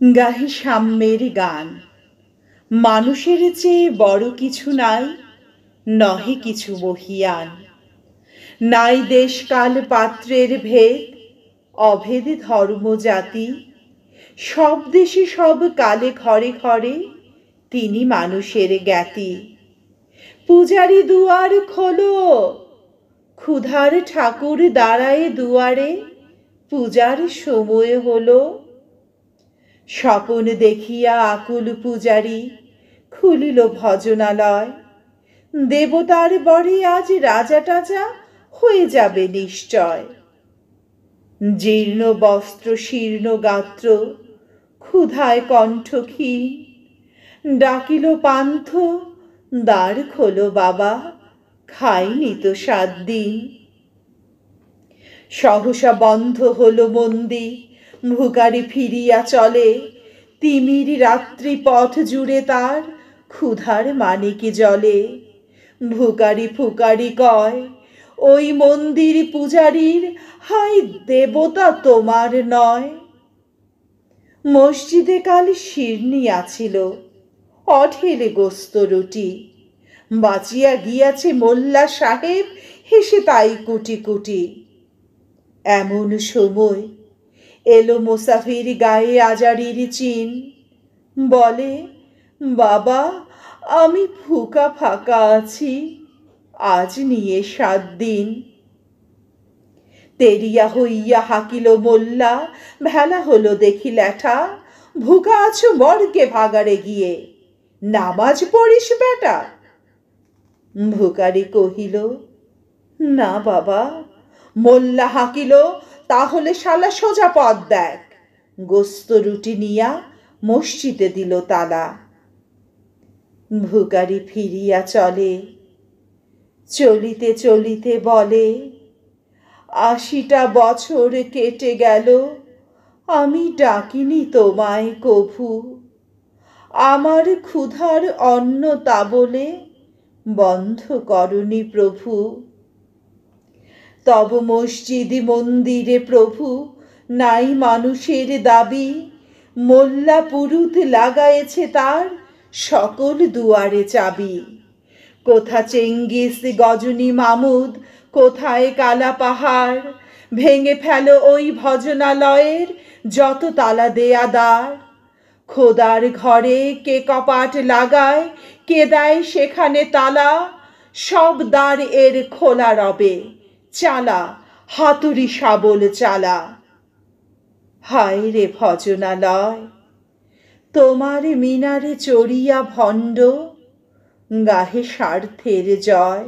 গাহে সাম্যের গান। মানুষের চেয়ে বড় কিছু নাই, নহে কিছু মহিয়ান। নাই দেশকাল পাত্রের ভেদ, অভেদ ধর্ম জাতি। সব দেশে সব কালে ঘরে ঘরে তিনি মানুষের জ্ঞাতি। পূজারি দুয়ার খোলো, ক্ষুধার ঠাকুর দাঁড়ায় দুয়ারে, পূজার সময় হলো। স্বপন দেখিয়া আকুল পূজারি খুলিল ভজনালয়। দেবতার বরে আজ রাজা টাজা হয়ে যাবে নিশ্চয়। জীর্ণ বস্ত্র শীর্ণ গাত্র, ক্ষুধায় কণ্ঠ ক্ষীণ, ডাকিল পান্থ দ্বার খোলো বাবা, খাইনি তো 7 দিন। সহসা বন্ধ হলো মন্দির, ভুকারি ফিরিয়া চলে। তিমির রাত্রি পথ জুড়ে তার ক্ষুধার মানে কি জলে। ভুকারি ফুকারি কয়, ওই মন্দির পূজারীর হায় দেবতা তোমার নয়। মসজিদে কাল শিরনি আছিল, অঢেলে গোস্ত রুটি। বাঁচিয়া গিয়াছে মোল্লা সাহেব, হেসে তাই কুটি কুটি। এমন সময় এলো মুসাফির গায়ে আজারির চিন। বলে, বাবা আমি ফুকা ফাঁকা আছি, আজ নিয়ে 7 দিন। তেরিয়া হইয়া হাকিল মোল্লা, ভেলা হলো দেখি ল্যাঠা। ভুকা আছো মর্গে ভাগাড়ে গিয়ে, নামাজ পড়িস বেটা। ভুকারি কহিল, না বাবা। মোল্লা হাকিল, তাহলে শালা সোজা পথ দেখ। গোস্ত রুটি নিয়া মসজিদে দিল তালা। ভুকারি ফিরিয়া চলে, চলিতে চলিতে বলে, 80টা বছর কেটে গেল, আমি ডাকিনি তোমায় কভু। আমার ক্ষুধার অন্ন তা বলে বন্ধ করনি প্রভু। তব মসজিদ মন্দিরে প্রভু নাই মানুষের দাবি। মোল্লা পুরুত লাগায়েছে তার সকল দুয়ারে চাবি। কোথা চেঙ্গিস গজনী মামুদ, কোথায় কালা পাহাড়। ভেঙে ফেলো ওই ভজনালয়ের যত তালা দেয়া দ্বার। খোদার ঘরে কে কপাট লাগায়, কে দেয় সেখানে তালা। সব দ্বার এর খোলা রবে, চালা হাতুড়ি শাবল চালা। হায় রে ভজনালয়, তোমার মিনারে চড়িয়া ভণ্ড, গাহে স্বার্থের জয়।